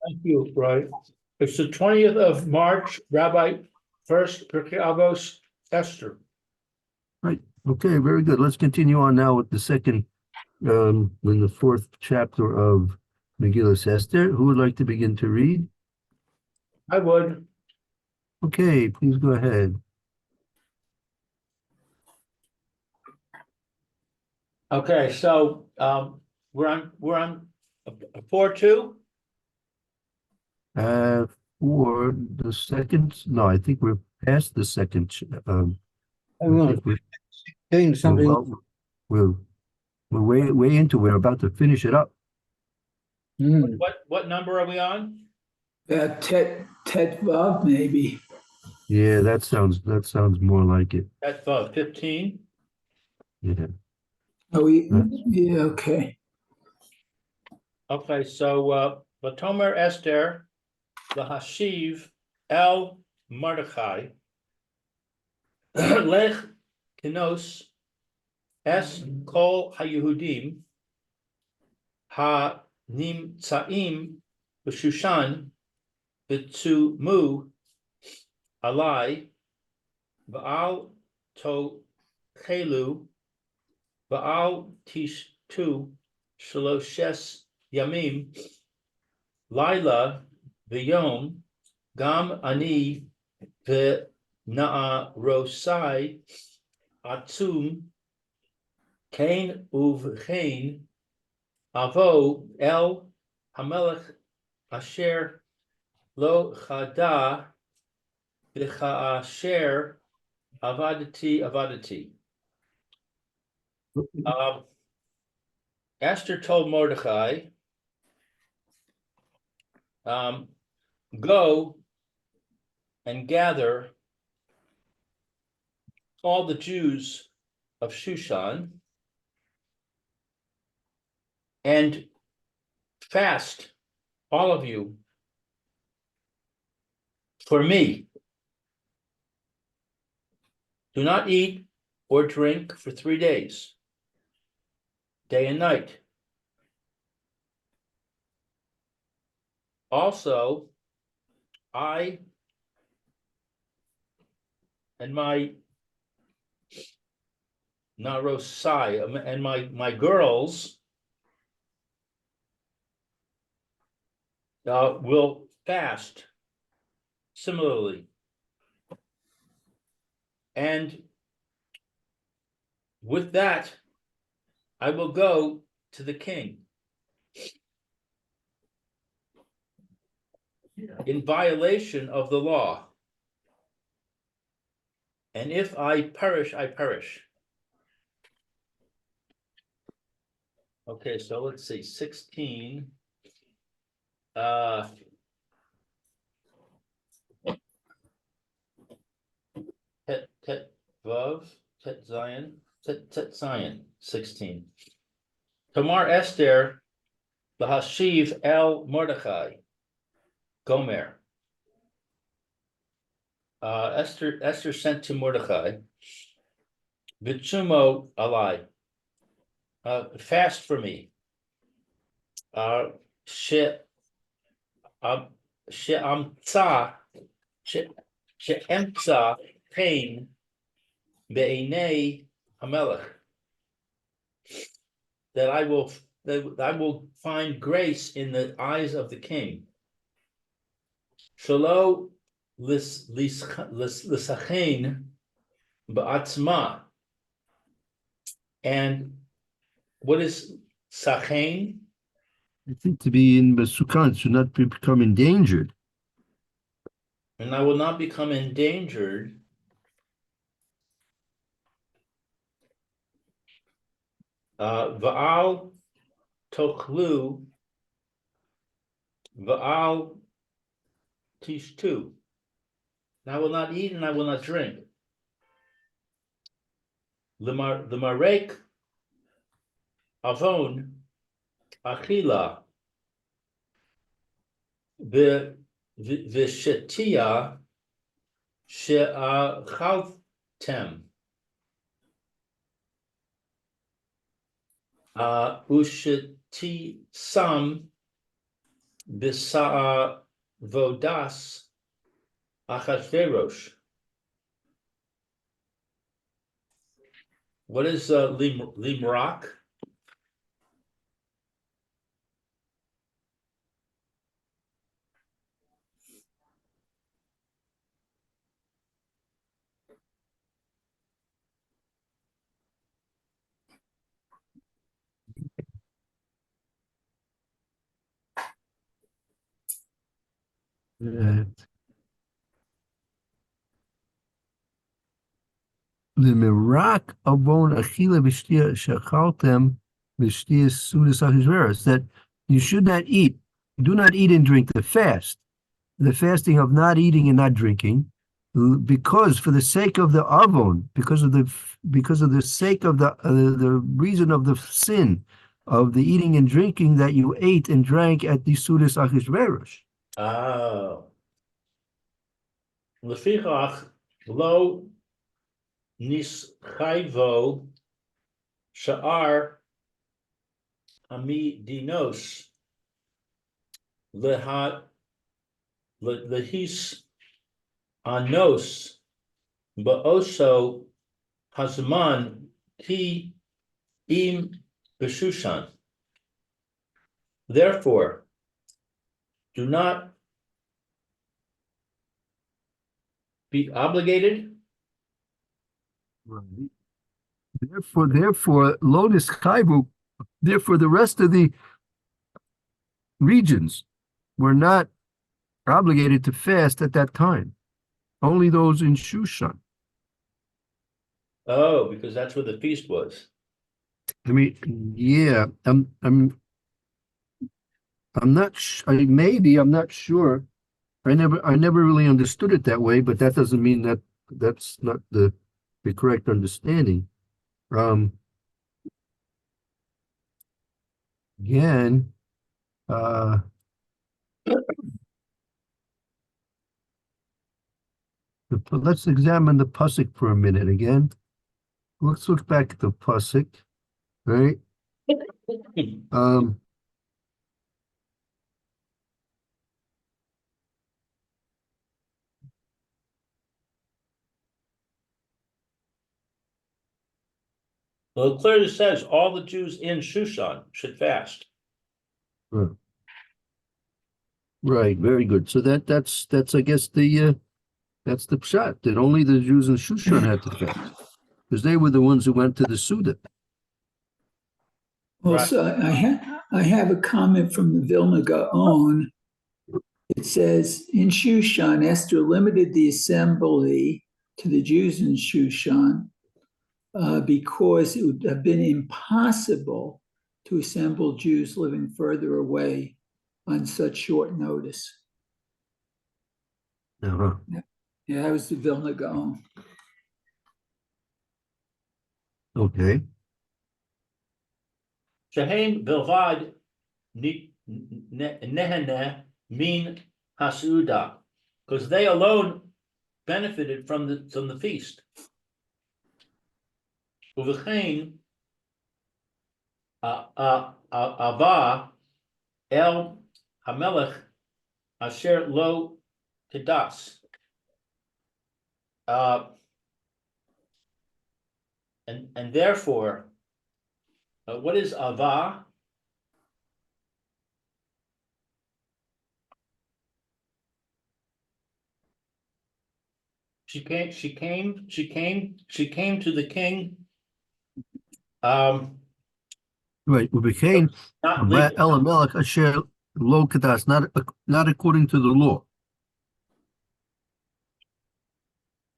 Thank you, Roy. It's the 20th of March, Rabbi Furst, Pierke, Avos, Esther. Right. Okay, very good. Let's continue on now with the second, in the fourth chapter of Megillas Esther. Who would like to begin to read? I would. Okay, please go ahead. Okay, so we're on 4-2. For the second, no, I think we're past the second. I I want think to change something. we're way into. We're about to finish it up. What number are we on? Tet Vav, maybe. Yeah, that sounds more like it. That's 15. Yeah. Oh, That's- yeah, okay. Okay, so Vatomer Esther, Lahashiv El Mordechai, Lech Kinos Es Kol HaYehudim Ha Nimtzaim B'Shushan B'Tzumu Alai Ba'al Tochelu Ba'al Tishtu Shaloshes Yamim Laila V'Yom Gam Ani V'Na'arosai Atzum Kain Uvchein Avo El Hamelech Asher Lo Chada B'Cha'asher Avadati. Esther told Mordechai, go and gather all the Jews of Shushan and fast, all of you, for me. Do not eat or drink for 3 days, day and night. Also, I and my Narosai and my girls will fast similarly. And with that, I will go to the king in violation of the law. And if I perish, I perish. Okay, so let's see, 16. Tet Vav, Tet Zion, 16. Tamar Esther, Lahashiv El Mordechai, Gomer. Esther sent to Mordechai, Vitsumo Alai, fast for me. She'amtza pain be'enei hamelech, that I will find grace in the eyes of the king. Shalo lisachein ba'atzma. And what is sachein? I think to be in Besukan, to not become endangered. And I will not become endangered. Va'al tochlu, va'al tishtu. And I will not eat and I will not drink. The marek avon achila v'shetia she'achavtem usheti sam Bisa vodas Achashverosh. What is limrak? The mirak avon achila v'shtia shachaltem v'shtia sudas achishveros, that you should not eat, do not eat and drink the fast, the fasting of not eating and not drinking, because for the sake of the avon, because of the sake of the reason of the sin of the eating and drinking that you ate and drank at the sudas achishveros. Oh. Lefichach lo nischayvo sha'ar amidinos lehis anos ba'oso hazman ki im b'shushan. Therefore, do not be obligated. Right. Therefore, Lotus Kaivu, therefore the rest of the regions were not obligated to fast at that time. Only those in Shushan. Oh, because that's where the feast was. I mean, yeah, I'm not. I'm not sure. I never really understood it that way, but that doesn't mean that that's not the correct understanding. Again, let's examine the pasuk for a minute again. Let's look back at the pasuk, right? Well, it clearly says all the Jews in Shushan should fast. Right, very good. So that's I guess that's the pshat, that only the Jews in Shushan had to fast, because they were the ones who went to the Suda. Also, I have a comment from the Vilna Gaon. It says, in Shushan, Esther limited the assembly to the Jews in Shushan because it would have been impossible to assemble Jews living further away on such short notice. Uh-huh. Yeah, that was the Vilna Gaon. Okay. Shehem bilvad nehene min hasuda, because they alone benefited from the feast. Uvechein ava el hamelech asher lo kedas. And therefore, what is ava? She came to the king. Right. Ubikain Not legal. Elamelech Asher Lo Kadas, not according to the law.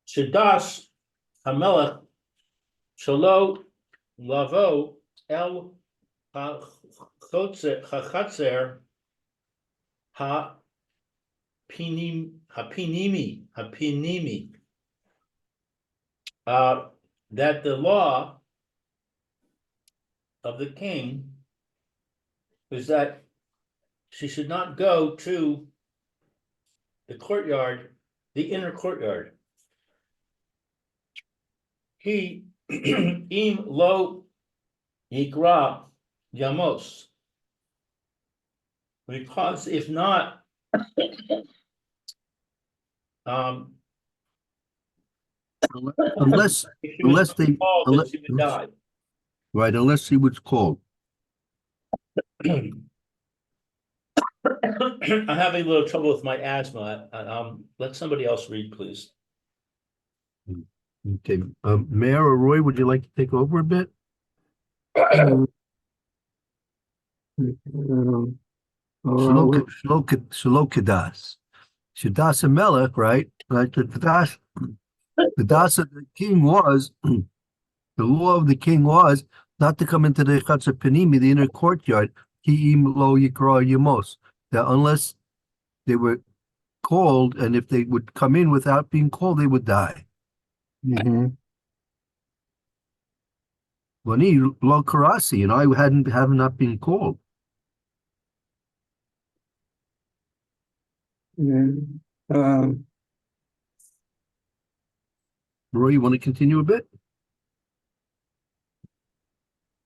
Shadas Hamelech Shalo Lavo El Hachatzer Hapinimi. That the law of the king is that she should not go to the courtyard, the inner courtyard. He im lo yikra yamos Because if not, Unless, if she unless was they, called, then unless, she would die. right, unless he was called. I'm having a little trouble with my asthma. Let somebody else read, please. Okay, Mayor or Roy, would you like to take over a bit? Shalokidas. Shadas Melech, right? Like the das of the king was, the law of the king was not to come into the Chatzer Panimi, the inner courtyard, Ki'im lo yikra yemos, that unless they were called, and if they would come in without being called, they would die. Wani lo karasi, and I have not been called. Roy, you want to continue a bit?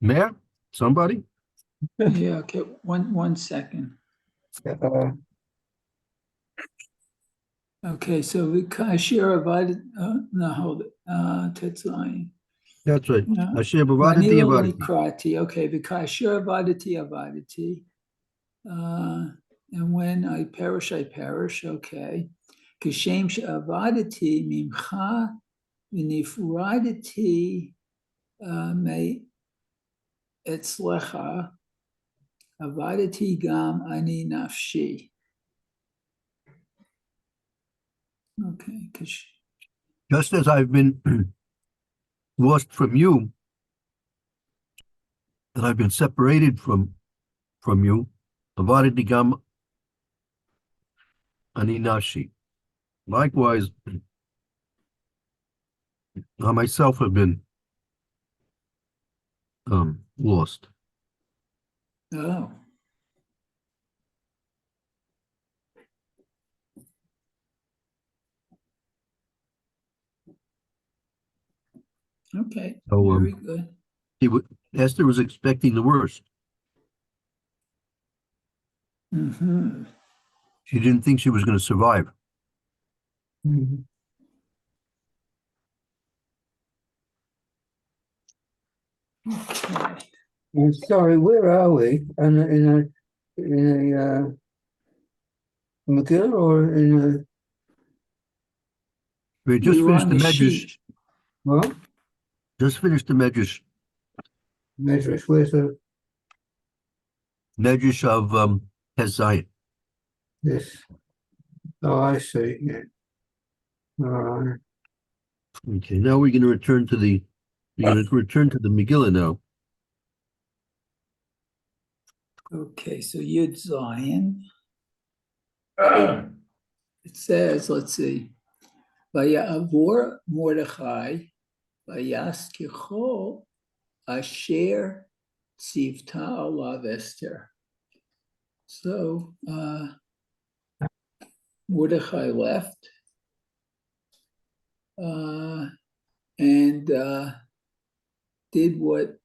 Mayor, somebody? Yeah, okay, one second. Okay, so we Kashir Avad, no, hold it, Tetzain. That's right. Yeah. Asher bavadati Vanila avadati. Nikrati, okay, Vikashir Avadati Avadati. And when I perish, okay. Kishem Avadati Mimcha Vinifradati Me Etzlecha Avadati Gam Ani Nafshi. Okay, Just as I've been lost from you, and I've been separated from you, avadati gam ani nashi. Likewise, I myself have been lost. oh. Okay, So, very good. Esther was expecting the worst. Mm-hmm. She didn't think she was going to survive. Okay. I'm sorry, where are we? In a Megillah or in We just We were finished on the the medrash. sheet. well, Just finished the medrash. Medrash? Where's the Medrash of Tes this? Oh, I see. Yeah. All right. Okay, now we're going to return to the Megillah now. Okay, so Yud Zion. It says, let's see, Vayavor Mordechai, Vayaskicho Asher Tzivta Alav Esther. So Mordechai left and did what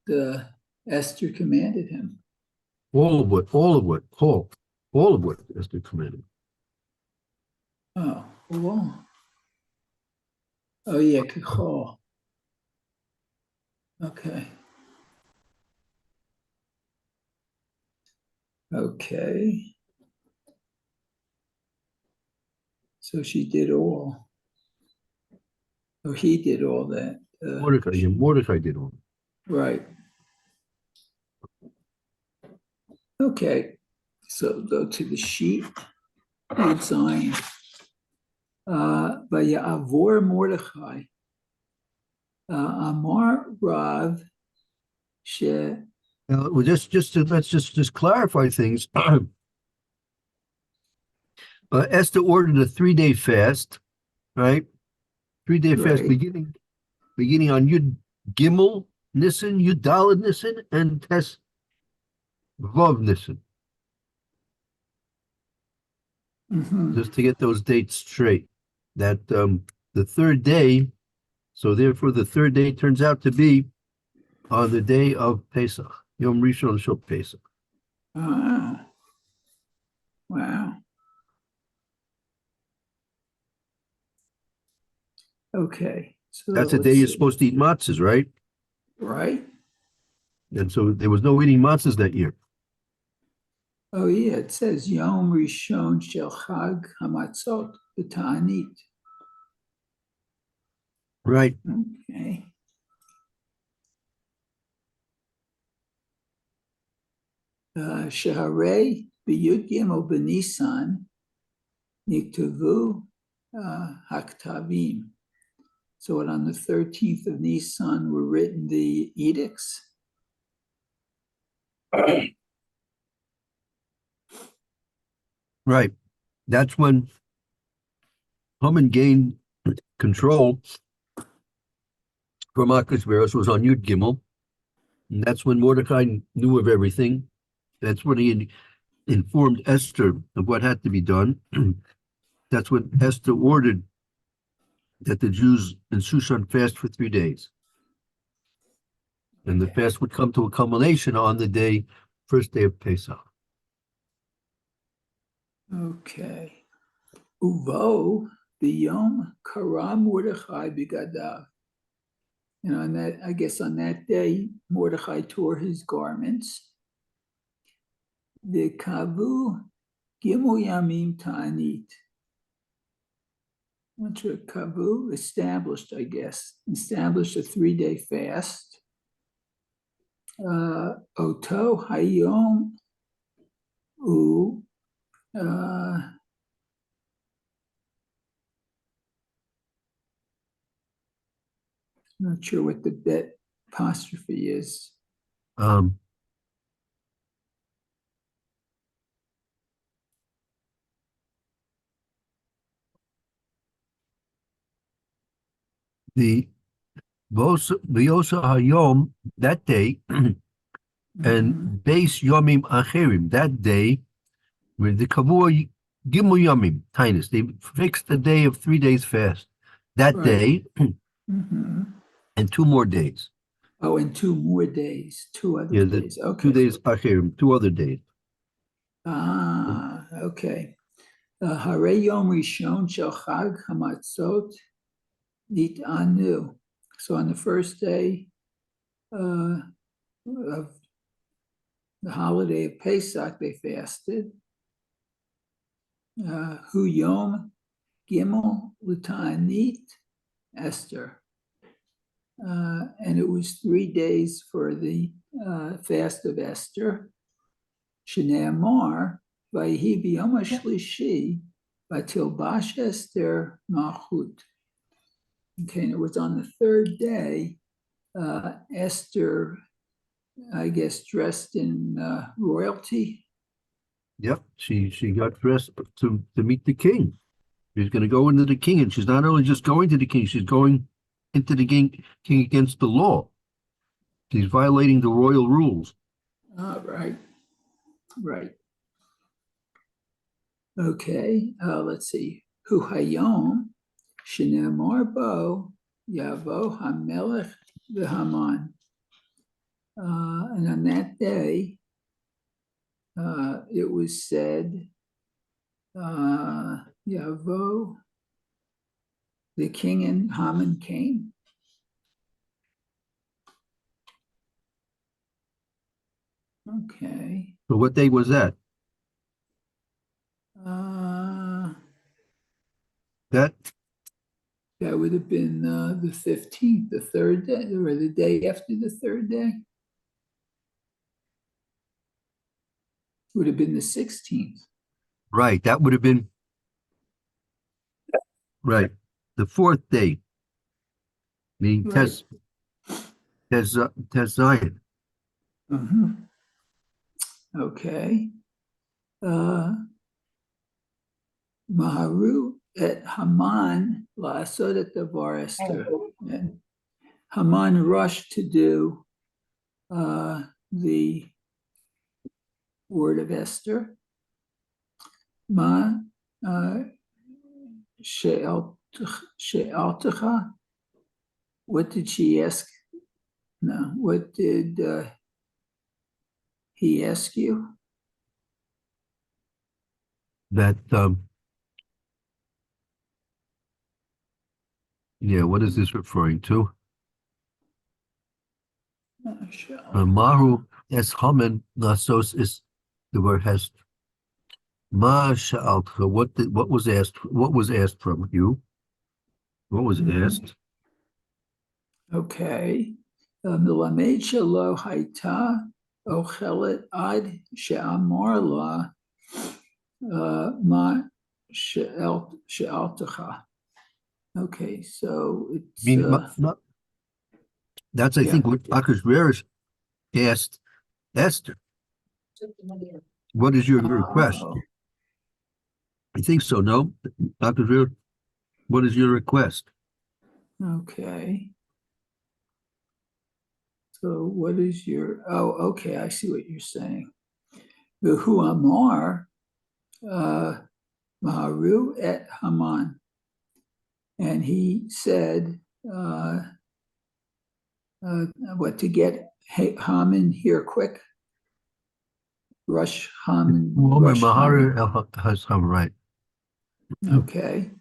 Esther commanded him. All of what Esther commanded. Oh, well. Oh, yeah, Kichol. Okay. Okay. So she did all. Or he did all that. Mordecai did all. Right. Okay. So go to the sheet. Yud Zion. Vayavor Mordechai. Amar Rav She. Well, let's just clarify things. Esther ordered a 3-day fast, right? 3-day fast Right. beginning on Yud Gimel Nisan, Yud Daled Nisan, and Tes Vav Nisan, Mhm. just to get those dates straight. That the third day, so therefore the third day turns out to be on the day of Pesach, Yom Rishon Shel Pesach. Ah. Wow. Okay. So That's the let's day you're see. supposed to eat matzahs, right? Right? And so there was no eating matzahs that year. Oh, yeah. It says Yom Rishon Shel Chag Hamatzot B'Ta'anit. Right. Okay. Shaharei B'Yud Gimel B'Nisan Niktavu Haktavim. So on the 13th of Nisan were written the edicts. Right. That's when Haman gained control from Achashverosh was on Yud Gimel. And that's when Mordecai knew of everything. That's when he informed Esther of what had to be done. That's when Esther ordered that the Jews in Shushan fast for 3 days. And the fast would come to a culmination on the day, first day of Pesach. Okay. Uvo b'yom kara Mordechai b'gadav. And on that, I guess on that day, Mordechai tore his garments. The kavu gimel yamim ta'anit. What's a kavu? Established, I guess. Established a 3-day fast. Oto hayom u not sure what the bet apostrophe is. Um, the V'yosa Hayom, that day, and base Yomim Acherim, that day, with the Kavua Gimel Yomim, Tinus, they fixed a day of 3 days fast. That Right. day Mhm. and 2 more days. Oh, and 2 more days, 2 other Yeah, days. Okay. 2 days Acherim, 2 other days. Okay. Hare Yom Rishon Shel Chag Hamatzot Nit'anu. So on the first day of the holiday of Pesach, they fasted. Hu Yom Gimel L'Ta'anit Esther. And it was 3 days for the fast of Esther. Shneamar Vayhi B'Yom HaShlishi Batilbash Esther Malchut. Okay, and it was on the 3rd day, Esther, I guess, dressed in royalty. Yep, she got dressed to meet the king. She's going to go into the king, and she's not only just going to the king, she's going into the king against the law. She's violating the royal rules. Right. Okay, let's see. Hu Hayom Shneamar Bo Yavo Hamelech v'Haman. And on that day, it was said, Yavo, the king and Haman came. Okay. So what day was that? That Would have been the 15th, the 3rd day, or the day after the 3rd day. Would have been the 16th. right, that would have been right. The 4th day, the Right. Tes Zion. Okay. Maharu et Haman la'asod et davar Esther. And Haman rushed to do the word of Esther. Ma she'altecha. What did she ask? No, what did he ask you? that, yeah, what is this referring to? Mahu es hamen nasos is the word has ma sha'alcha. What was asked from you? What was asked? Okay. מלמד שלא הייתה אוכלת עד שאמר לה מה שאלתך. Okay, so it's That's I yeah. think what Achashverosh asked Esther. What is your request? Oh, I think so. No, Achashverosh. What is your request? okay. So what is your, okay, I see what you're saying. V'hu amar maharu et Haman. And he said, what, to get Haman here quick? Rush Haman. Woman Rush Haman. Mahara has some right. Okay.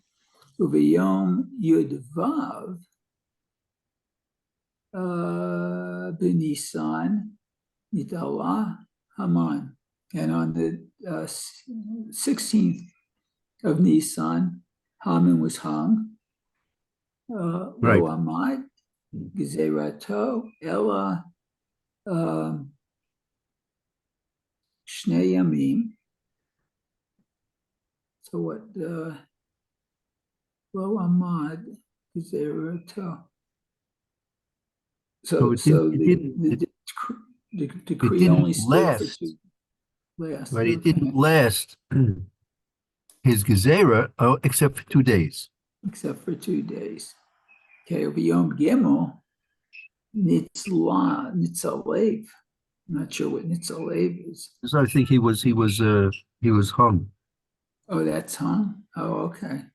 Uvayom Yudvav Benisan Nidala Haman. And on the 16th of Nisan, Haman was hung. Right. Lo Amad Gezerato Ella Shnei Yamim. So what? Lo Amad Gezerato. So the decree only stood for two. Last, but it okay. didn't last his gezerah except for 2 days. Except for 2 days. Okay, Yom Gimel, Nitzalev. I'm not sure what Nitzalev is. So I think he was hung. Oh, that's hung? Oh, okay.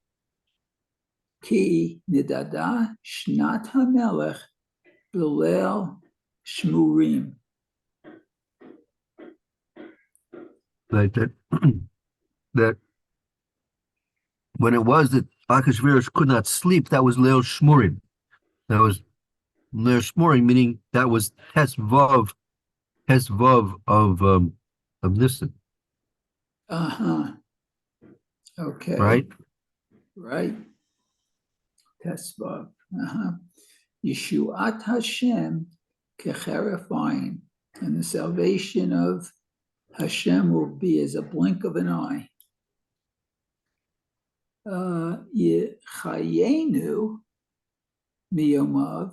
Ki Nidada Shnat HaMelech B'Leil Shmurim. Like that that when it was that Achashverosh could not sleep, that was Leil Shmurim. That was Leil Shmurim, meaning that was Tes Vav of Nisan. Uh-huh. Okay. Right? Right. Tesvav. Uh-huh. Yeshuat Hashem kecheref ayin. And the salvation of Hashem will be as a blink of an eye. Yechayenu miyomav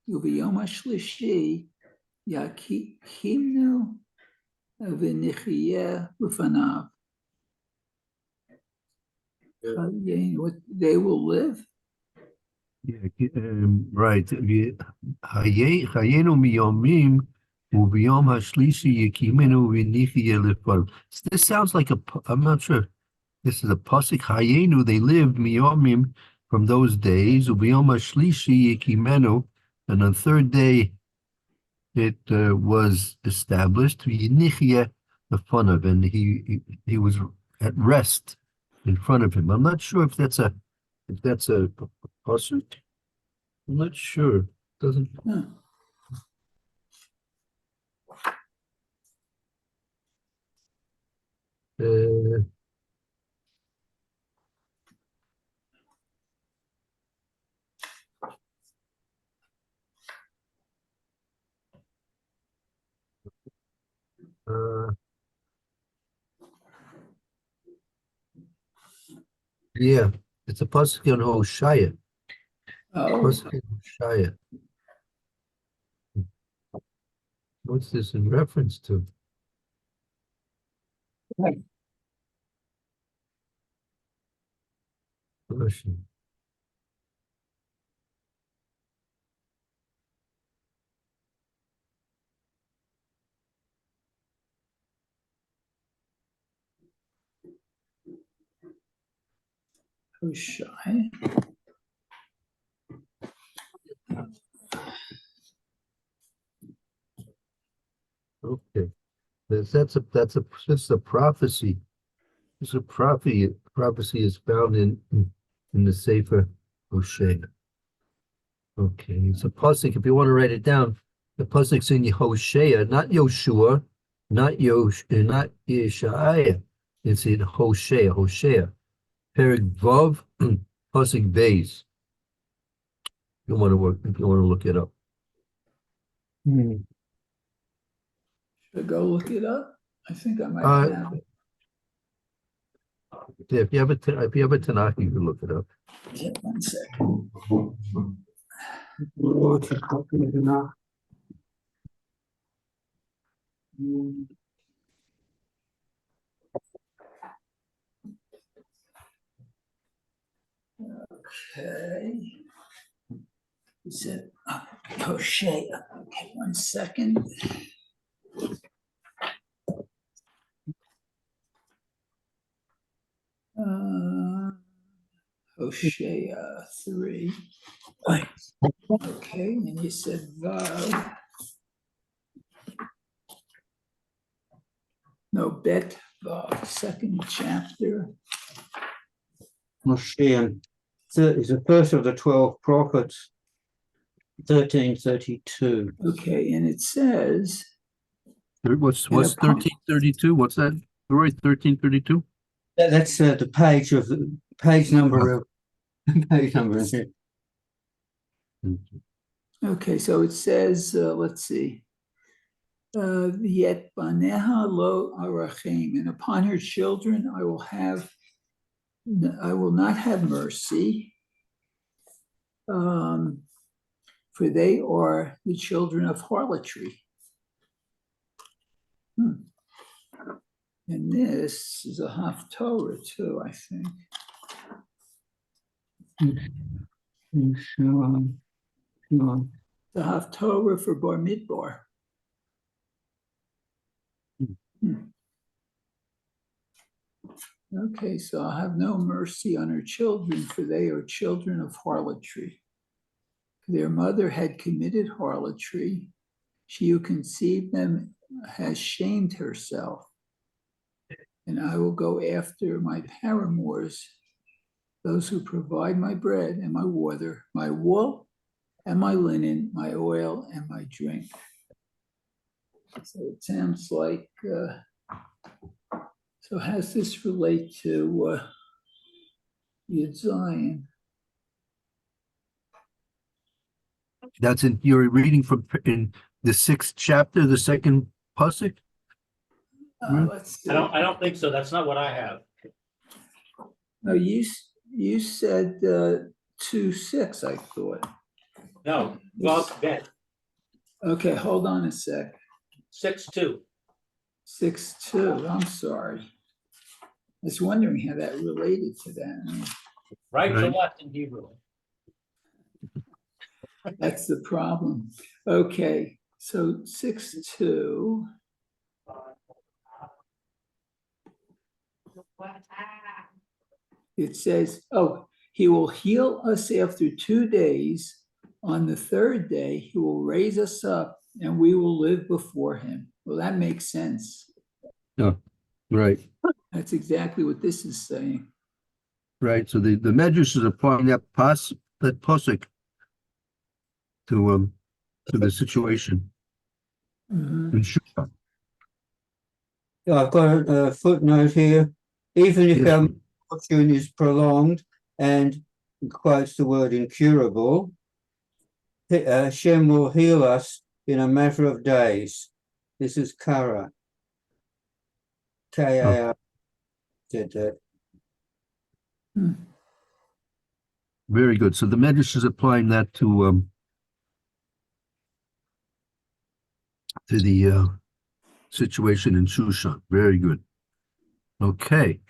uviyom hashlishi yakimnu v'nichiyeh ufanav. They will live. Yeah, right. Chayenu miyomim uviyom hashlishi yekimenu v'nichiyeh lefav. This sounds like I'm not sure. This is a pasuk. Hayenu, they lived miyomim from those days. Ubiyom hashlishi yekimenu, and on the third day it was established. Yinichye the fun of, and he was at rest in front of him. I'm not sure if that's a pasuk. I'm not sure. Doesn't. Huh. Yeah, it's a pasuk on Hoshaya. Oh, Pasuk on Hoshaya. What's this in reference to? right. Russian. Hushai. Okay, that's a prophecy It's a prophecy is found in the Sefer Hosea. Okay, it's a pasuk. If you want to write it down, the pasuk's in Hosea, not Yoshua, not Yeshaiah. It's in Hosea. Perik Vav, pasuk Beis. You want to work if you want to look it up. Hmm. Should I go look it up? I think I might have it. Yeah, if you have a Tanakh, you can look it up. Yeah, 1 second. Lord, you're confident enough. Hmm. Okay. Is it Hosea? Okay, 1 second. Hosea 3. Okay, and you said Vav. No, Bet Vav, 2nd chapter. Moshe, it's the first of the 12 prophets, 1332. Okay, and it says, What's And upon- 1332? What's that? Roy, 1332? That's the page number of page number. Is it? okay, so it says, let's see. Yet baneha lo arachim, and upon her children I will not have mercy. For they are the children of harlotry. And this is a Haftorah too, I think. The Haftorah for Bar Midbar. Okay, so I'll have no mercy on her children, for they are children of harlotry. Their mother had committed harlotry. She who conceived them has shamed herself. And I will go after my paramours, those who provide my bread and my water, my wool and my linen, my oil and my drink. So it sounds like, so how does this relate to Yud Zion? That's you're reading from in the 6th chapter, the 2nd pasuk? Let's see. I don't think so. That's not what I have. No, you said 2:6, I thought. No, Vav Bet, Okay, hold on a sec. 6:2. 6:2, I'm sorry. I was wondering how that related to that. Right to Right. left in Hebrew. That's the problem. Okay, so 6:2. It says, oh, he will heal us after 2 days. On the 3rd day, he will raise us up and we will live before him. Well, that makes sense. Right, That's exactly what this is saying. right. So the Medrash is applying that pasuk to the situation Mhm. in Shushan. I've got a footnote here. Even if Yes, our fortune is prolonged and quotes the word incurable, Hashem will heal us in a matter of days. This is Kara. K-A-R. Did that. very good. So the Medrash is applying that to the situation in Shushan. Very good. Okay.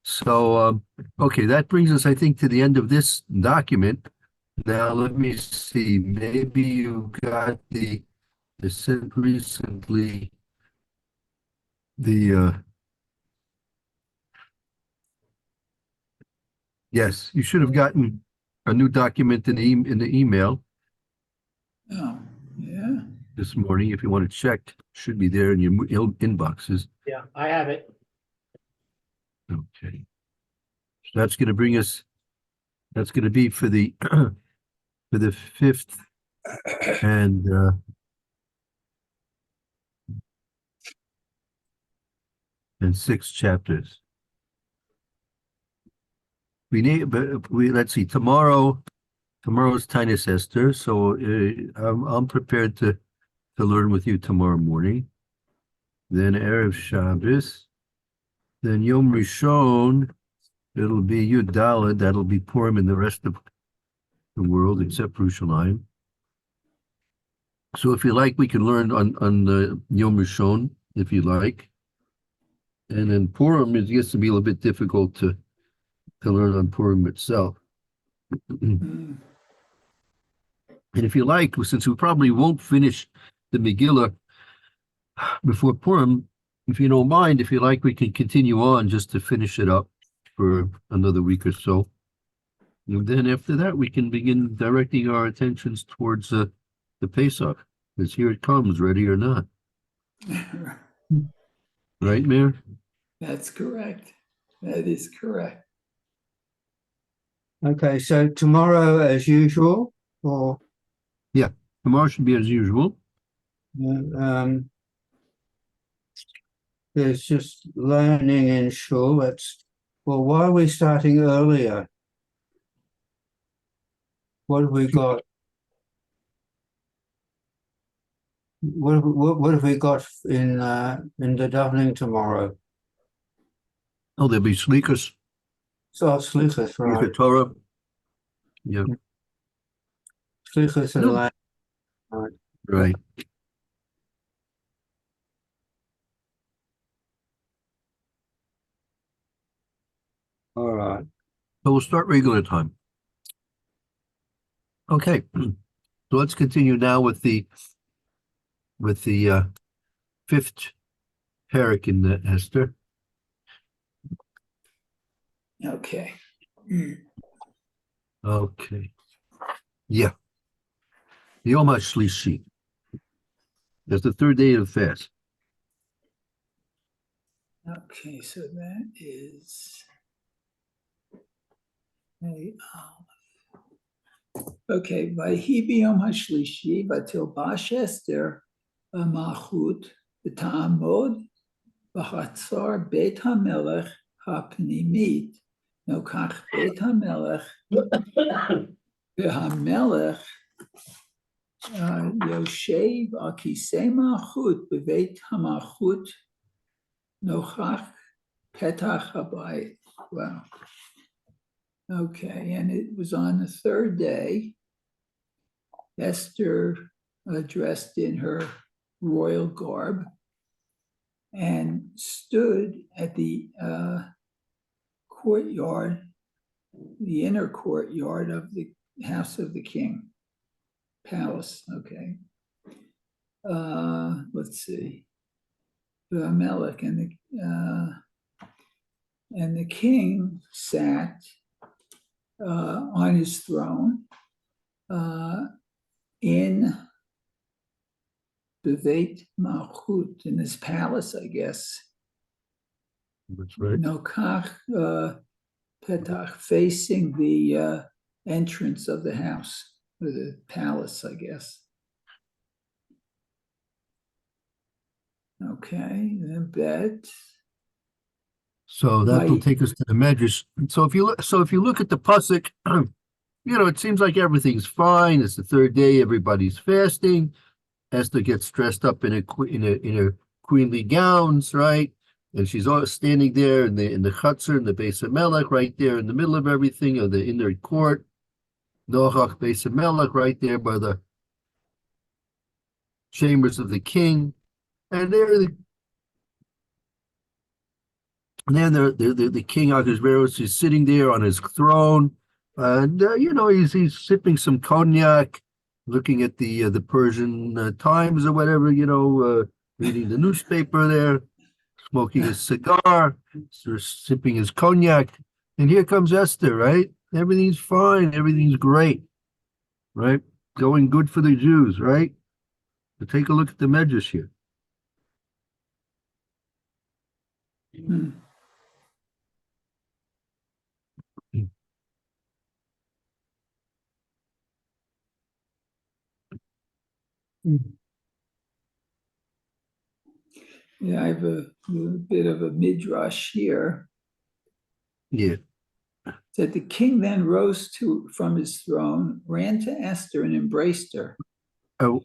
So okay, that brings us, I think, to the end of this document. Now let me see. Maybe you got the sent recently the yes, you should have gotten a new document in the email Oh, yeah. this morning. If you want to check, should be there in your inboxes. Yeah, I have it. Okay. So that's going to bring us, that's going to be for the, for the fifth and sixth chapters. We need, but let's see, tomorrow's Tinus Esther, so I'm prepared to learn with you tomorrow morning. Then Erev Shabbos, then Yom Rishon, it'll be Yud Daled, that'll be Purim in the rest of the world except Yerushalayim. So if you like, we can learn on the Yom Rishon, if you like. And then Purim, it gets to be a little bit difficult to learn on Purim itself. Mm. And if you like, since we probably won't finish the Megillah before Purim, if you don't mind, if you like, we can continue on just to finish it up for another week or so. And then after that, we can begin directing our attentions towards the Pesach, because here it comes, ready or not. Right, Mayor? That's correct. That is correct. Okay, so tomorrow, as usual, or Tomorrow should be as usual. um, there's just learning in shul. Well, why are we starting earlier? What have we got? What have we got in the davening tomorrow? Oh, there'll be Slichas, So Slichas, right? Slichas Torah. Yeah, Slichas and No. Lamb. right. All right. So we'll start regular time. Okay, so let's continue now with the fifth parak in the Esther. Okay. Mm. Okay, yeah, Yom HaShlishi. That's the third day of the fast. Okay, so that is okay. Vayhi biyom hashlishi vatilbash Esther malchut v'ta'amod v'chatzar beit hamelech hapnimit nokach beit hamelech v'hamelech yoshev al kisei malchut b'beit hamalchut nochach petach habayit. Wow. Okay, and it was on the third day, Esther dressed in her royal garb and stood at the courtyard, the inner courtyard of the house of the king, palace, okay. Let's see, the Melech and the king sat on his throne in Beit Malchut, in his palace, I guess. That's right. Nokach Petach, facing the entrance of the house, or the palace, I guess. Okay, then Bet. So that will Right. take us to the Medrash. So if you look at the pasuk, it seems like everything's fine. It's the third day. Everybody's fasting. Esther gets dressed up in her queenly gowns, right? And she's all standing there in the chutzner, in the Beis HaMelech, right there in the middle of everything, of the inner court. Nochach Beis HaMelech, right there by the chambers of the king. And then the king Ahasuerus is sitting there on his throne, and he's sipping some cognac, looking at the Persian Times or whatever, reading the newspaper there, smoking a cigar, sort of sipping his cognac, and here comes Esther, right? Everything's fine, everything's great, right? Going good for the Jews, right? But take a look at the Medrash here. Hmm. Yeah, I have a bit of a midrash here. Yeah. That the king then rose from his throne, ran to Esther and embraced her. Where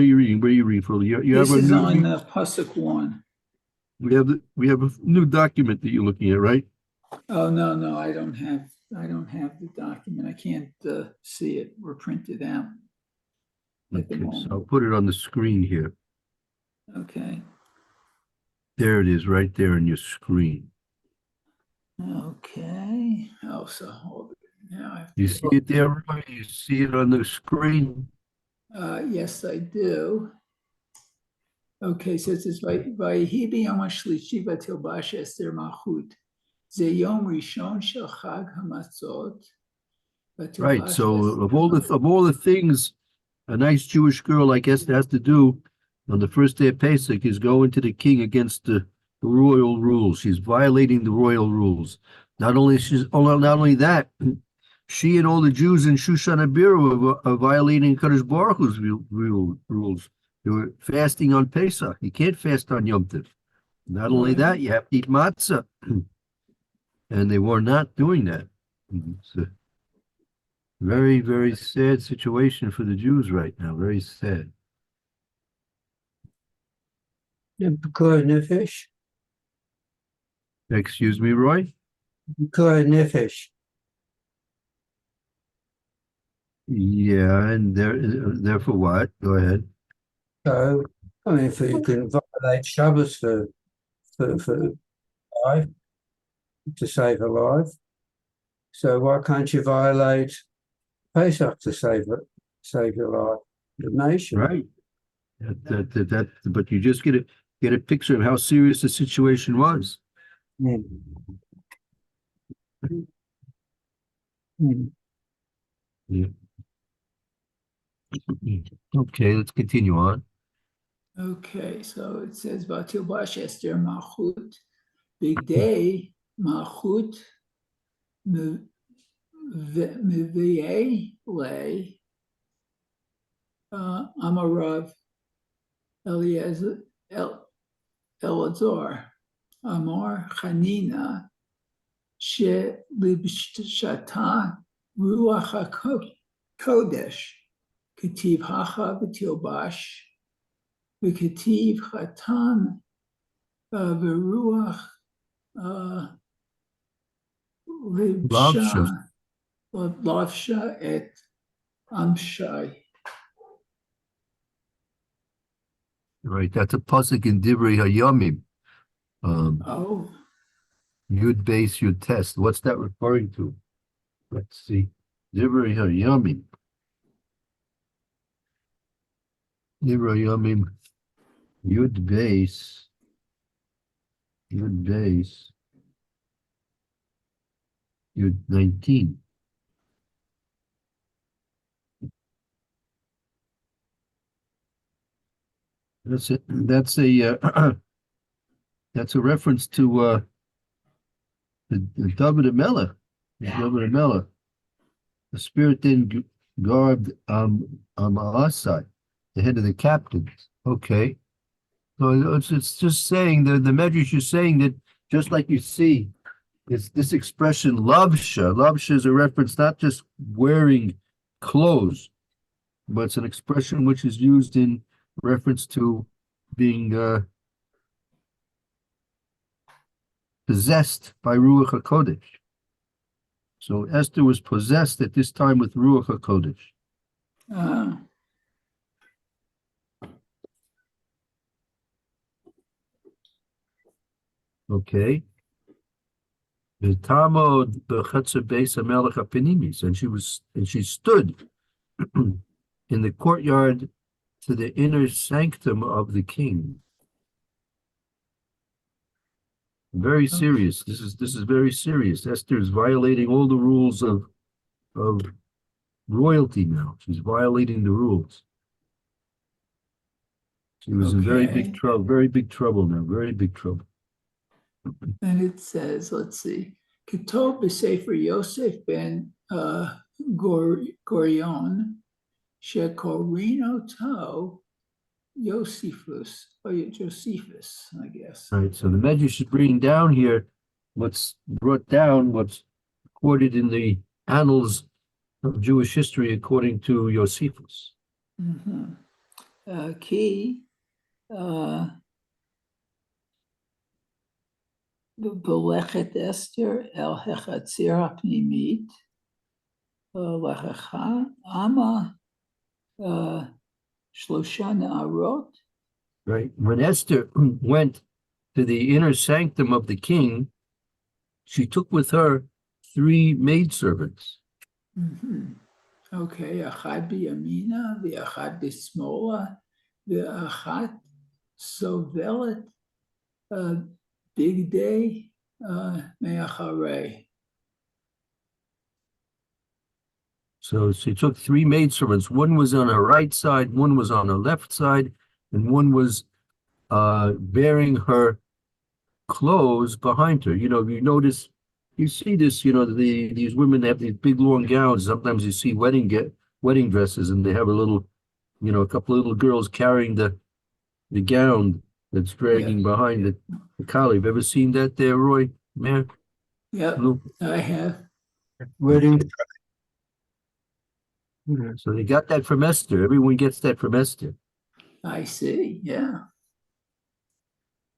you reading? Where you reading from? You This have a is new, on Pasuk 1. we have a new document that you're looking at, right? Oh, no, I don't have the document. I can't see it or print it out at the Okay, so I'll moment. put it on the screen here. Okay. There it is, right there on your screen. Okay. Oh, so hold it. Now I have You to see it there, Roy? You see it on the screen? yes, I do. Okay, so it says, "Vayihi b'yom hashlishi v'tilbash Esther malchut. Ze yom rishon shel chag hamatzot. Right. V'tilbash So Esther of all the things a nice Jewish girl like Esther has to do on the first day of Pesach is go into the king against the royal rules. She's violating the royal rules. Not only that, she and all the Jews in Shushan Abiru are violating Kadosh Baruch Hu's rules. They were fasting on Pesach. You can't fast on Yom Tov. Not only Right. that, you have to eat matzah. And they were not doing that. It's a very, very sad situation for the Jews right now. Very sad. Pikuah nefesh. Excuse me, Roy? Pikuah nefesh. Yeah, and there for what? Go ahead. So, I mean, you can violate Shabbos for life, to save a life. So why can't you violate Pesach to save your life, the nation? Right. But you just get a picture of how serious the situation was. Mm. Mm. Yeah. Okay, let's continue on. Okay, so it says Vatilbash Esther malchut. Big day malchut miviyeh lay Amarav Eliezer Elazar Amar Chanina She Libshata Ruach HaKodesh Ketiv Hacha V'Tilbash V'Ketiv Chatan V'Ruach Lavsha. Lavsha et Amshai. Right, that's a pasuk in Divrei Hayamim. Oh, Yud base, Yud test. What's that referring to? Let's see. Divrei Hayamim. Divrei Hayamim. Yud base. Yud base. Yud 19. That's it. That's a that's a reference to the David Melech. David Melech. The spirit then garbed Amasai, the head of the captains. Okay. So it's just saying the Medrash is saying that just like you see, it's this expression lavsha. Lavsha is a reference not just wearing clothes, but it's an expression which is used in reference to being possessed by Ruach HaKodesh. So Esther was possessed at this time with Ruach HaKodesh. Okay. The Tamod b'chetzer beis hamelech hapinimis, and she stood in the courtyard to the inner sanctum of the king. Very serious. This is very serious. Esther is violating all the rules of royalty now. She's violating the rules. She was in very big trouble. Very big trouble now. Very big trouble. and it says, let's see, Ketov b'Sefer Yosef ben Gorion, Shekorino to Josephus, or Josephus, I guess. Right, so the Medrash is bringing down here what's brought down, what's recorded in the annals of Jewish history according to Josephus. Mhm. Ki Belechet Esther El Hechatzir HaPnimit Lechacha Ama Shlosha Na'arot. Right, when Esther went to the inner sanctum of the king, she took with her 3 maidservants. Mhm. Okay, Achad B'Yamina, V'Achad B'Smola, V'Achad Sovelet Big Day Me'acharei. So she took 3 maidservants. One was on her right side, one was on her left side, and one was bearing her clothes behind her. You notice, you see this, these women have these big long gowns. Sometimes you see wedding dresses, and they have a couple of little girls carrying the gown that's dragging behind the collar. Have you ever seen that there, Roy? Man, Yep, no. I have. Wedding. So they got that from Esther. Everyone gets that from Esther. I see, yeah.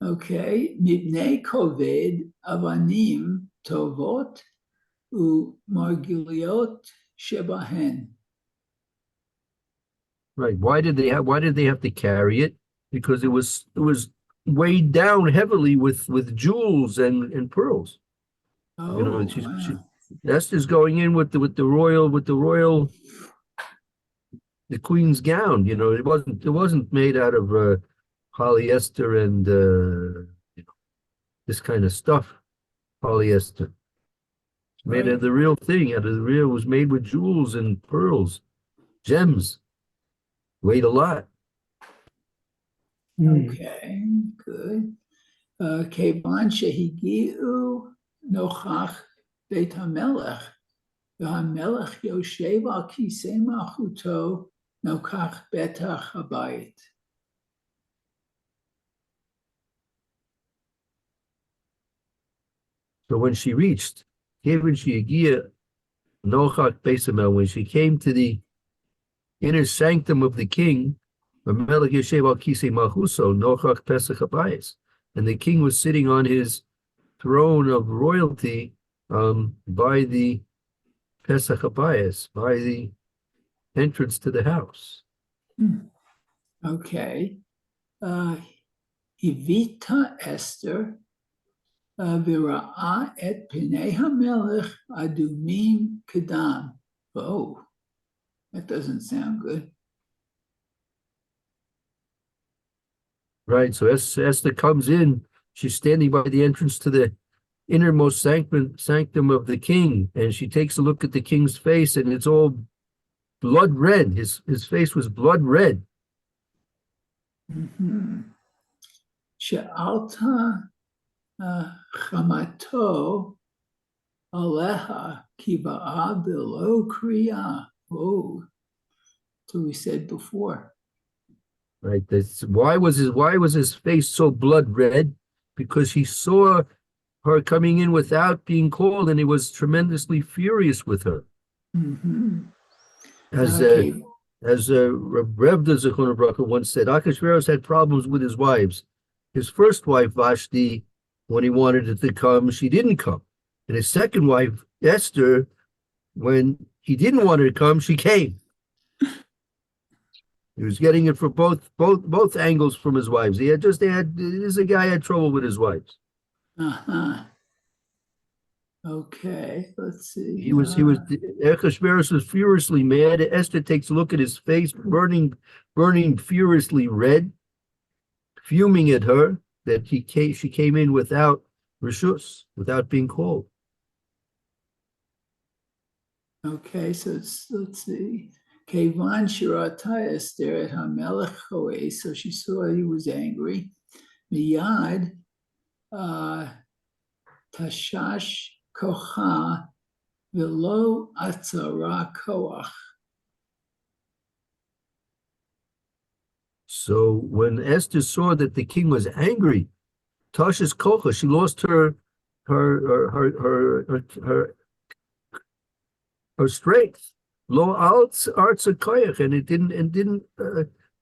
Okay, Mibnei Koved Avanim Tovot U'Margiliot Shebahen. Right. Why did they have to carry it? Because it was weighed down heavily with jewels and pearls. Oh, She wow. Esther's going in with the royal the queen's gown. It wasn't made out of polyester and this kind of stuff. Polyester. It's made Right. of the real thing. Out of the real, it was made with jewels and pearls, gems. Weighed a lot. Okay, good. Kevan shehigiu nochach beit hamelech, v'hamelech yoshev al kisei malchuto nokach betach habayit. So when she reached, when she came to the inner sanctum of the king, and the king was sitting on his throne of royalty by the Pesach Habayis, by the entrance to the house. Okay. Ivita Esther v'ra'a et pnei hamelech adumim kedam. Oh, that doesn't sound good. Right, so Esther comes in, she's standing by the entrance to the innermost sanctum of the king, and she takes a look at the king's face, and it's all blood red. His face was blood red. She'alta chamato aleha ki ba'a below kriya. Oh, so we said before. Right. Why was his face so blood red? Because he saw her coming in without being called, and he was tremendously furious with her. Mm-hmm. As Okay. Rev Zechon Baruch once said, Achashverosh had problems with his wives. His first wife, Vashti, when he wanted it to come, she didn't come. And his second wife, Esther, when he didn't want her to come, she came. He was getting it from both angles from his wives. This is a guy had trouble with his wives. Uh-huh. Okay, let's see. Achashverosh was furiously mad. Esther takes a look at his face, burning furiously red, fuming at her that she came in without reshus, without being called. Okay, so let's see. Kevan shirata Esther et hamelech choe, so she saw he was angry. Miyad tashash kocha velo atzara koach. So when Esther saw that the king was angry, Tasha's kocha, she lost her strength. Lo arts a koyach, and it didn't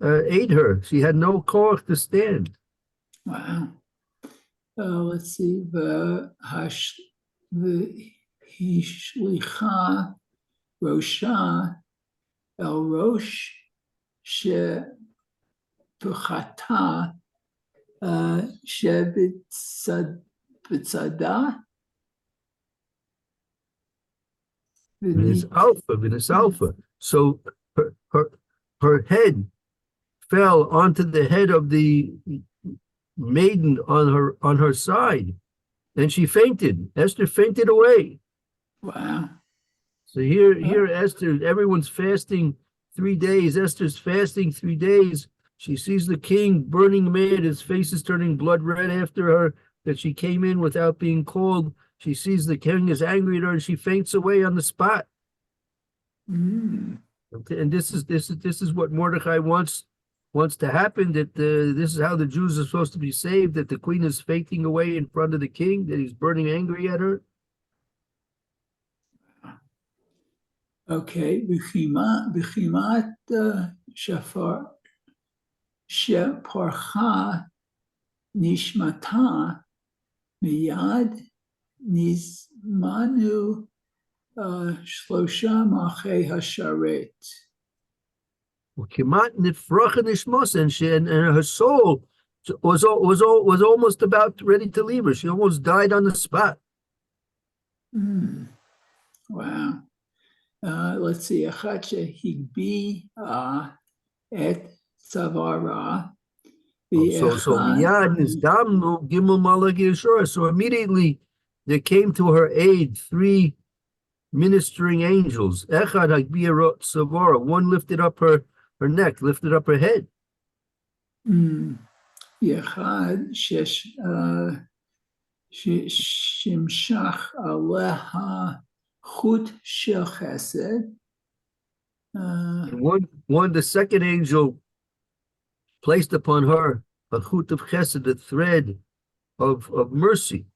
aid her. She had no koach to stand. Wow. Let's see. V'hishlicha Rosha El Rosh Shepuchata Shebitzada V'nis alpha. So her head fell onto the head of the maiden on her side, and she fainted. Esther fainted away. Wow. So here Esther, everyone's fasting 3 days. Esther's fasting 3 days. She sees the king burning mad. His face is turning blood red after her, that she came in without being called. She sees the king is angry at her, and she faints away on the spot. Mm. And this is what Mordecai wants to happen. That this is how the Jews are supposed to be saved. That the queen is fainting away in front of the king. That he's burning angry at her. Okay. B'chimat shafar sheparcha nishmata miyad nizmanu shlosha malchei hasharet. Kimat nifracha nishmos, and her soul was almost about ready to leave her. She almost died on the spot. Mm. Wow. Let's see. Achache higbi et savara. So miyad nizdamnu gimel malach Yeshua. So immediately there came to her aid 3 ministering angels. Echad hagbiya savara. One lifted up her neck, lifted up her head. Yechad shimshach aleha chut shel chesed. One, the second angel placed upon her a chut of chesed, a thread of mercy,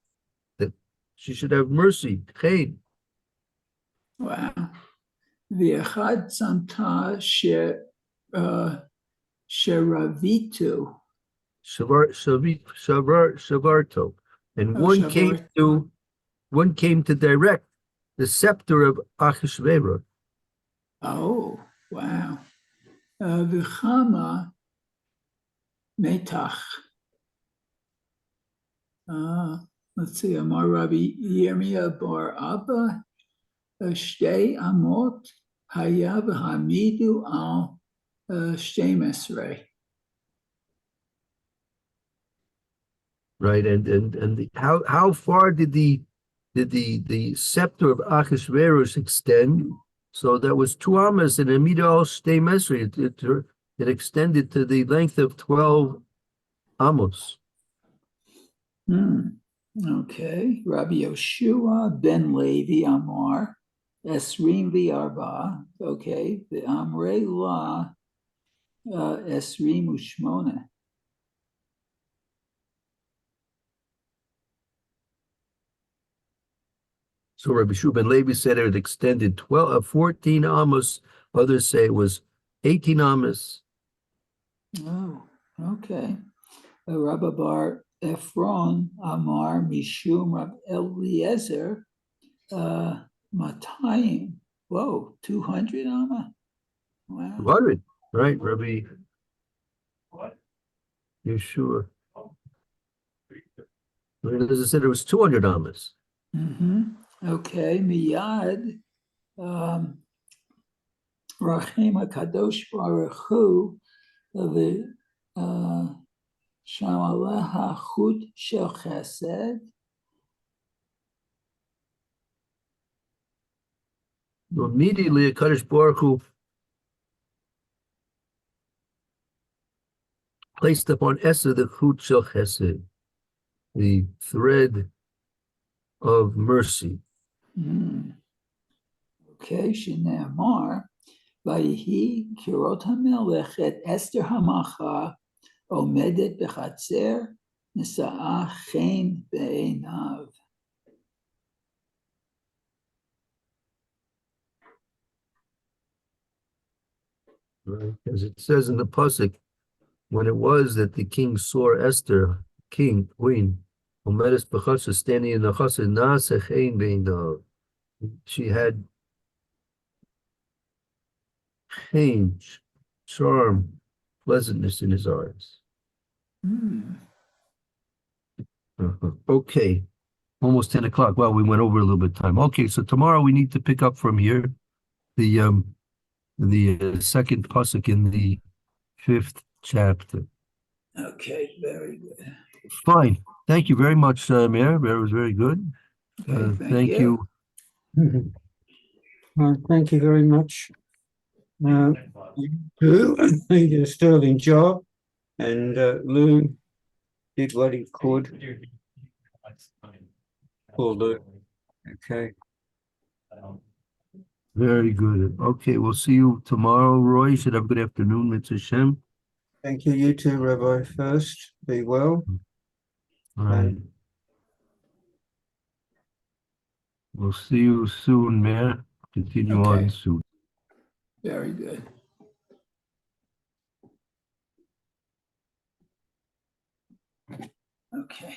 that she should have mercy. Chen. Wow. V'echad samta sheravitu. Shavarto. And one came to direct the scepter of Achashverosh. Oh, wow. V'chama metach. Let's see. Amar Rabbi Yirmiyah bar Abba shtei amot haya v'hamidu al shtei mesrei. Right, and how far did the scepter of Achashverosh extend? So that was 2 amas and Amida al Shtei Mesri. It extended to the length of 12 amos. Okay. Rabbi Yoshua ben Levi Amar Esrim v'arba. Okay. The Amrei La Esrim u'shmona. So Rabbi Shua ben Levi said it extended 14 amos. Others say it was 18 amos. Oh, okay. Rabbi Bar Ephron Amar Mishum Rab Eliezer Matayim. Whoa, 200 Amma. Wow. 200, right, Rabbi Yeshua. As I said, it was 200 amos. Okay, Miyad Rachim HaKadosh Baruch Hu the Shamaleha Chut Shel Chesed. Immediately, Kadosh Baruch Hu placed upon Esther the Chut Shel Chesed, the thread of mercy. Okay, Shineamar ויהי כראות המלך את אסתר המלכה עומדת בחצר, נשאה חן בעיניו. Right? As it says in the pasuk, when it was that the king saw Esther, queen, Omedes b'chasher, standing in the chasser, na'aseh chein b'einav. She had change, charm, pleasantness in his eyes. Okay, almost 10 o'clock. Well, we went over a little bit of time. Okay, so tomorrow we need to pick up from here the second pasuk in the 5th chapter. Okay, very good. Fine. Thank you very much, Mayor. That was very good. Okay, Thank you. Well, thank you very much. You two did a sterling job, and Lou did what he could. Poor Lou. Okay. Very good. Okay, we'll see you tomorrow, Roy. You should have a good afternoon, Mitzvah Shem. Thank you, you too, Rabbi Furst. Be well. All right. We'll see you soon, Mayor. Continue Okay. on soon. Very good. Okay.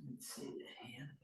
Let's see the handles.